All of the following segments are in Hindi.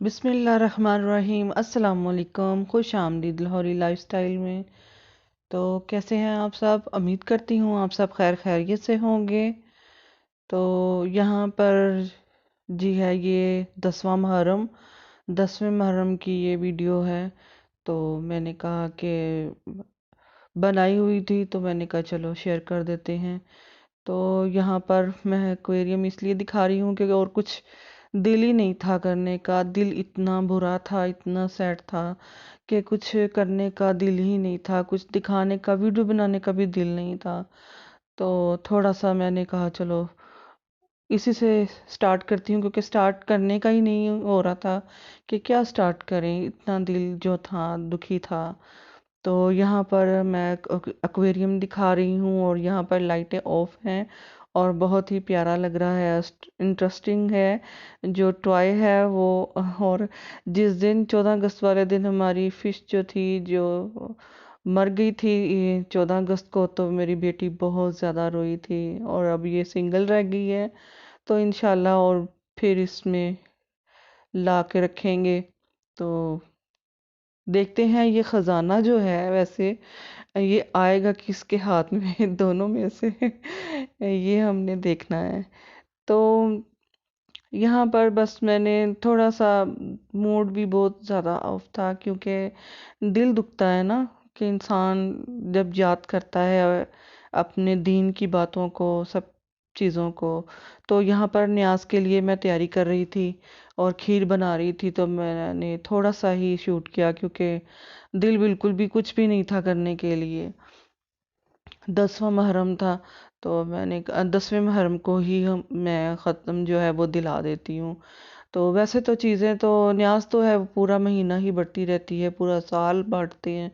बिस्मिल्लाहिर्रहमानिर्रहीम अस्सलाम वालेकुम। खुश आमदीद लाहौरी लाइफस्टाइल में। तो कैसे हैं आप सब? उम्मीद करती हूँ आप सब खैर खैरियत से होंगे। तो यहाँ पर जी है ये 10वां मुहर्रम, 10वें मुहर्रम की ये वीडियो है। तो मैंने कहा कि बनाई हुई थी तो मैंने कहा चलो शेयर कर देते हैं। तो यहाँ पर मैं एक्वेरियम इसलिए दिखा रही हूँ क्योंकि और कुछ दिल ही नहीं था करने का। दिल इतना बुरा था, इतना सैड था कि कुछ करने का दिल ही नहीं था, कुछ दिखाने का, वीडियो बनाने का भी दिल नहीं था। तो थोड़ा सा मैंने कहा चलो इसी से स्टार्ट करती हूँ, क्योंकि स्टार्ट करने का ही नहीं हो रहा था कि क्या स्टार्ट करें, इतना दिल जो था दुखी था। तो यहाँ पर मैं एक्वेरियम दिखा रही हूँ और यहाँ पर लाइटें ऑफ हैं और बहुत ही प्यारा लग रहा है, इंटरेस्टिंग है जो टॉय है वो। और जिस दिन 14 अगस्त वाले दिन हमारी फिश जो थी जो मर गई थी 14 अगस्त को, तो मेरी बेटी बहुत ज़्यादा रोई थी। और अब ये सिंगल रह गई है तो इंशाल्लाह और फिर इसमें ला के रखेंगे। तो देखते हैं ये खजाना जो है, वैसे ये आएगा किसके हाथ में दोनों में से ये हमने देखना है। तो यहाँ पर बस मैंने थोड़ा सा, मूड भी बहुत ज़्यादा ऑफ था क्योंकि दिल दुखता है ना कि इंसान जब याद करता है अपने दीन की बातों को, सब चीज़ों को। तो यहाँ पर न्याज के लिए मैं तैयारी कर रही थी और खीर बना रही थी, तो मैंने थोड़ा सा ही शूट किया क्योंकि दिल बिल्कुल भी कुछ भी नहीं था करने के लिए। 10वां मुहर्रम था तो मैंने 10वें मुहर्रम को ही मैं ख़त्म जो है वो दिला देती हूँ। तो वैसे तो चीज़ें तो न्याज तो है वो पूरा महीना ही बढ़ती रहती है, पूरा साल बाँटते हैं,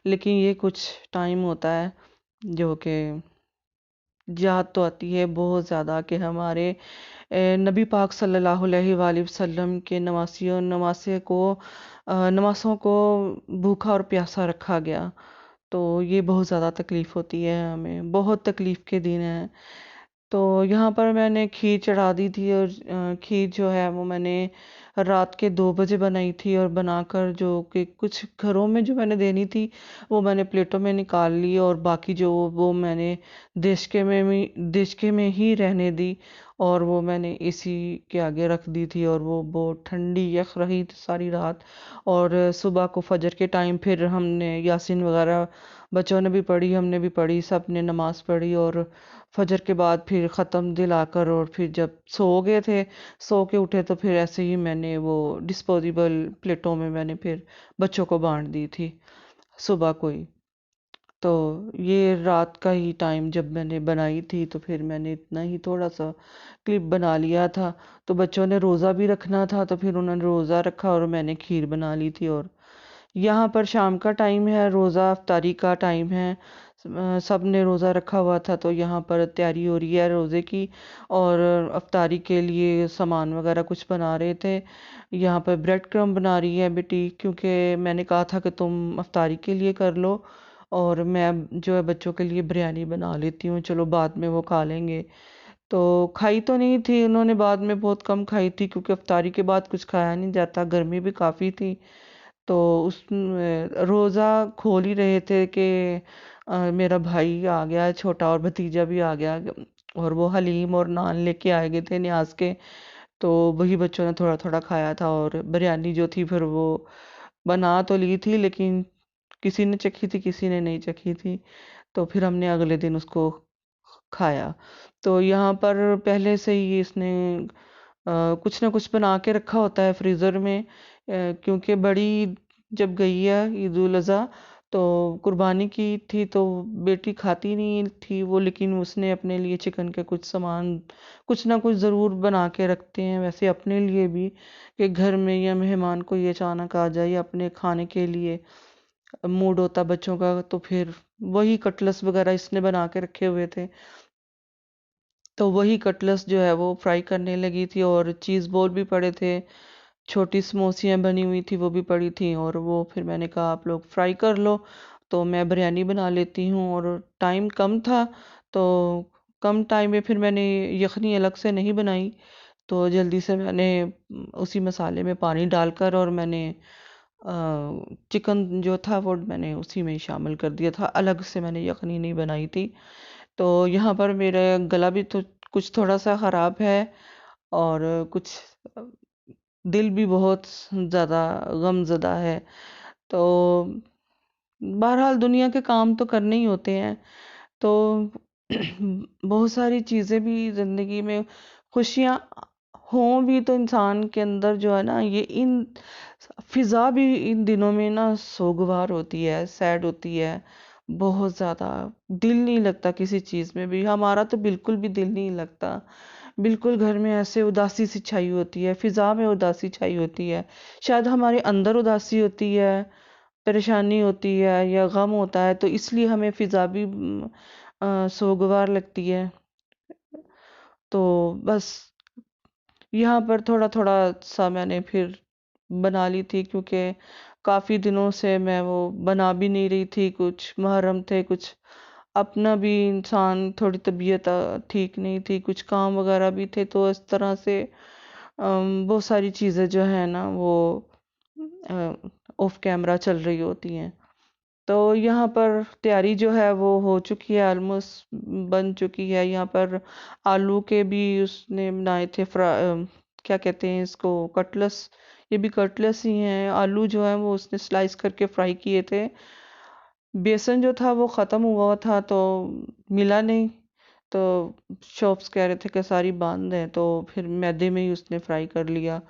लेकिन ये कुछ टाइम होता है जो कि याद तो आती है बहुत ज़्यादा कि हमारे नबी पाक सल्लल्लाहु अलैहि वसल्लम के नवासियों नवासे को नवासों को भूखा और प्यासा रखा गया। तो ये बहुत ज़्यादा तकलीफ़ होती है हमें, बहुत तकलीफ़ के दिन हैं। तो यहाँ पर मैंने खीर चढ़ा दी थी और खीर जो है वो मैंने रात के 2 बजे बनाई थी और बनाकर जो कि कुछ घरों में जो मैंने देनी थी वो मैंने प्लेटों में निकाल ली और बाकी जो वो मैंने देशके में ही रहने दी। और वो मैंने इसी के आगे रख दी थी और वो बहुत ठंडी यख रही थी सारी रात। और सुबह को फजर के टाइम फिर हमने यासीन वगैरह बच्चों ने भी पढ़ी, हमने भी पढ़ी, सब ने नमाज पढ़ी और फजर के बाद फिर ख़त्म दिलाकर और फिर जब सो गए थे, सो के उठे तो फिर ऐसे ही मैंने वो डिस्पोजेबल प्लेटों में मैंने फिर बच्चों को बांट दी थी सुबह को ही। तो ये रात का ही टाइम जब मैंने बनाई थी तो फिर मैंने इतना ही थोड़ा सा क्लिप बना लिया था। तो बच्चों ने रोज़ा भी रखना था तो फिर उन्होंने रोज़ा रखा और मैंने खीर बना ली थी। और यहाँ पर शाम का टाइम है, रोज़ा अफ्तारी का टाइम है। सब ने रोज़ा रखा हुआ था तो यहाँ पर तैयारी हो रही है रोज़े की। और अफ्तारी के लिए सामान वगैरह कुछ बना रहे थे। यहाँ पर ब्रेड क्रम्ब बना रही है बेटी, क्योंकि मैंने कहा था कि तुम अफ्तारी के लिए कर लो और मैं जो है बच्चों के लिए बिरयानी बना लेती हूँ, चलो बाद में वो खा लेंगे। तो खाई तो नहीं थी उन्होंने, बाद में बहुत कम खाई थी क्योंकि अफ्तारी के बाद कुछ खाया नहीं जाता, गर्मी भी काफ़ी थी। तो उस रोज़ा खोल ही रहे थे कि मेरा भाई आ गया है छोटा और भतीजा भी आ गया, और वो हलीम और नान लेके आए गए थे न्याज के। तो वही बच्चों ने थोड़ा थोड़ा खाया था और बिरयानी जो थी फिर वो बना तो ली थी, लेकिन किसी ने चखी थी किसी ने नहीं चखी थी। तो फिर हमने अगले दिन उसको खाया। तो यहाँ पर पहले से ही इसने कुछ ना कुछ बना के रखा होता है फ्रीज़र में, क्योंकि बड़ी जब गई है ईद उल अज़हा तो कुर्बानी की थी तो बेटी खाती नहीं थी वो, लेकिन उसने अपने लिए चिकन के कुछ सामान कुछ ना कुछ ज़रूर बना के रखते हैं वैसे अपने लिए भी, कि घर में या मेहमान को ये अचानक आ जाए अपने खाने के लिए मूड होता बच्चों का। तो फिर वही कटलेस वगैरह इसने बना के रखे हुए थे, तो वही कटलेस जो है वो फ्राई करने लगी थी और चीज़ बॉल भी पड़े थे, छोटी समोसियाँ बनी हुई थी वो भी पड़ी थी। और वो फिर मैंने कहा आप लोग फ्राई कर लो तो मैं बिरयानी बना लेती हूँ। और टाइम कम था तो कम टाइम में फिर मैंने यखनी अलग से नहीं बनाई, तो जल्दी से मैंने उसी मसाले में पानी डालकर और मैंने चिकन जो था वो मैंने उसी में ही शामिल कर दिया था। अलग से मैंने यखनी नहीं बनाई थी। तो यहाँ पर मेरा गला भी तो कुछ थोड़ा सा ख़राब है, और कुछ अ, दिल भी बहुत ज़्यादा गमज़दा है। तो बहरहाल दुनिया के काम तो करने ही होते हैं। तो बहुत सारी चीज़ें भी ज़िंदगी में, खुशियाँ हों भी तो इंसान के अंदर जो है ना, ये इन फिज़ा भी इन दिनों में ना सोगवार होती है, सैड होती है बहुत ज़्यादा। दिल नहीं लगता किसी चीज़ में भी, हमारा तो बिल्कुल भी दिल नहीं लगता। बिल्कुल घर में ऐसे उदासी सी छाई होती है, फिज़ा में उदासी छाई होती है। शायद हमारे अंदर उदासी होती है, परेशानी होती है या गम होता है, तो इसलिए हमें फिज़ा भी सोगवार लगती है। तो बस यहाँ पर थोड़ा थोड़ा सा मैंने फिर बना ली थी, क्योंकि काफ़ी दिनों से मैं वो बना भी नहीं रही थी। कुछ मुहर्रम थे, कुछ अपना भी इंसान थोड़ी तबीयत ठीक नहीं थी, कुछ काम वगैरह भी थे, तो इस तरह से बहुत सारी चीज़ें जो है ना वो ऑफ कैमरा चल रही होती हैं। तो यहाँ पर तैयारी जो है वो हो चुकी है, ऑलमोस्ट बन चुकी है। यहाँ पर आलू के भी उसने बनाए थे क्या कहते हैं इसको, कटलेस। ये भी कटलेस ही हैं। आलू जो है वो उसने स्लाइस करके फ्राई किए थे। बेसन जो था वो ख़त्म हुआ था तो मिला नहीं, तो शॉप्स कह रहे थे कि सारी बंद है, तो फिर मैदे में ही उसने फ्राई कर लिया।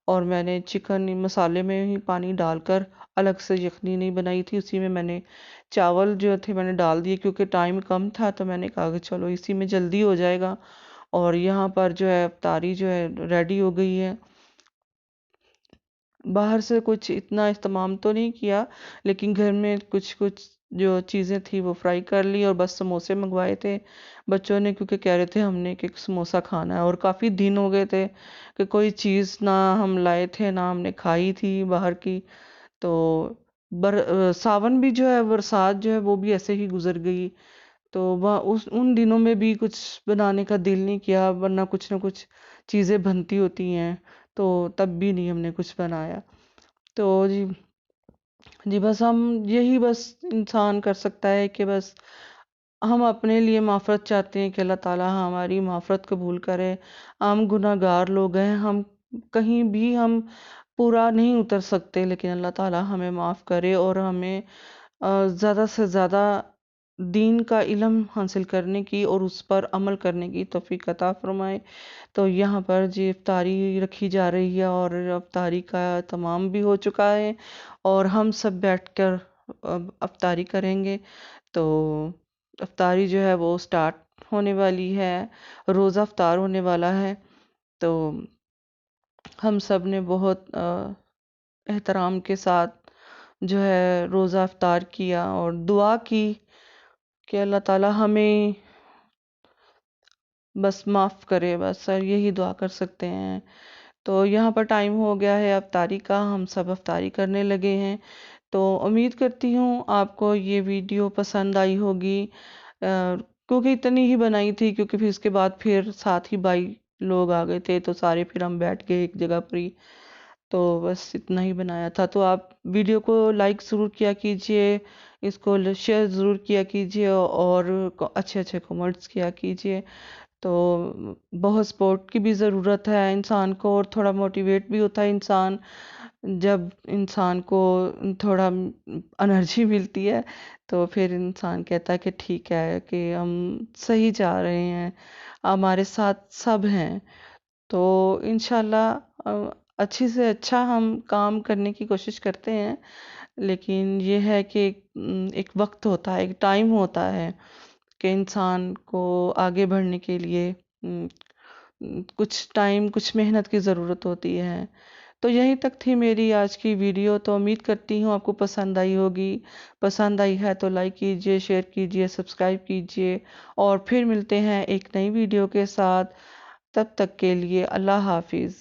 और मैंने चिकन मसाले में ही पानी डालकर अलग से यखनी नहीं बनाई थी, उसी में मैंने चावल जो थे मैंने डाल दिए, क्योंकि टाइम कम था तो मैंने कहा कि चलो इसी में जल्दी हो जाएगा। और यहाँ पर जो है अफ्तारी जो है रेडी हो गई है। बाहर से कुछ इतना इस्तेमाल तो नहीं किया, लेकिन घर में कुछ कुछ जो चीज़ें थी वो फ्राई कर ली, और बस समोसे मंगवाए थे बच्चों ने, क्योंकि कह रहे थे हमने कि समोसा खाना है, और काफ़ी दिन हो गए थे कि कोई चीज़ ना हम लाए थे ना हमने खाई थी बाहर की। तो सावन भी जो है, बरसात जो है वो भी ऐसे ही गुजर गई। तो वह उस उन दिनों में भी कुछ बनाने का दिल नहीं किया, वरना कुछ ना कुछ चीज़ें बनती होती हैं, तो तब भी नहीं हमने कुछ बनाया। तो जी, जी बस हम यही बस इंसान कर सकता है कि बस हम अपने लिए माफ़रत चाहते हैं कि अल्लाह ताला हमारी माफ़रत कबूल करे। हम गुनाहगार लोग हैं, हम कहीं भी हम पूरा नहीं उतर सकते, लेकिन अल्लाह ताला हमें माफ़ करे और हमें ज़्यादा से ज़्यादा दीन का इल्म हासिल करने की और उस पर अमल करने की तौफीक अता फरमाए। तो यहाँ पर जी इफ्तारी रखी जा रही है, और इफ्तारी का तमाम भी हो चुका है, और हम सब बैठकर अब इफ्तारी करेंगे। तो इफ्तारी जो है वो स्टार्ट होने वाली है, रोज़ा इफ्तार होने वाला है। तो हम सब ने बहुत एहतराम के साथ जो है रोज़ा इफ्तार किया और दुआ की कि अल्लाह ताला हमें बस माफ़ करे, बस सर यही दुआ कर सकते हैं। तो यहाँ पर टाइम हो गया है इफ्तारी का, हम सब इफ्तारी करने लगे हैं। तो उम्मीद करती हूँ आपको ये वीडियो पसंद आई होगी, क्योंकि इतनी ही बनाई थी, क्योंकि फिर उसके बाद फिर साथ ही भाई लोग आ गए थे, तो सारे फिर हम बैठ गए एक जगह पर ही। तो बस इतना ही बनाया था। तो आप वीडियो को लाइक ज़रूर किया कीजिए, इसको शेयर ज़रूर किया कीजिए, और अच्छे अच्छे कमेंट्स किया कीजिए। तो बहुत सपोर्ट की भी ज़रूरत है इंसान को, और थोड़ा मोटिवेट भी होता है इंसान जब इंसान को थोड़ा एनर्जी मिलती है, तो फिर इंसान कहता है कि ठीक है कि हम सही जा रहे हैं, हमारे साथ सब हैं। तो इंशाल्लाह अच्छी से अच्छा हम काम करने की कोशिश करते हैं, लेकिन ये है कि एक वक्त होता है, एक टाइम होता है कि इंसान को आगे बढ़ने के लिए कुछ टाइम, कुछ मेहनत की ज़रूरत होती है। तो यहीं तक थी मेरी आज की वीडियो। तो उम्मीद करती हूँ आपको पसंद आई होगी। पसंद आई है तो लाइक कीजिए, शेयर कीजिए, सब्सक्राइब कीजिए, और फिर मिलते हैं एक नई वीडियो के साथ। तब तक के लिए अल्लाह हाफिज़।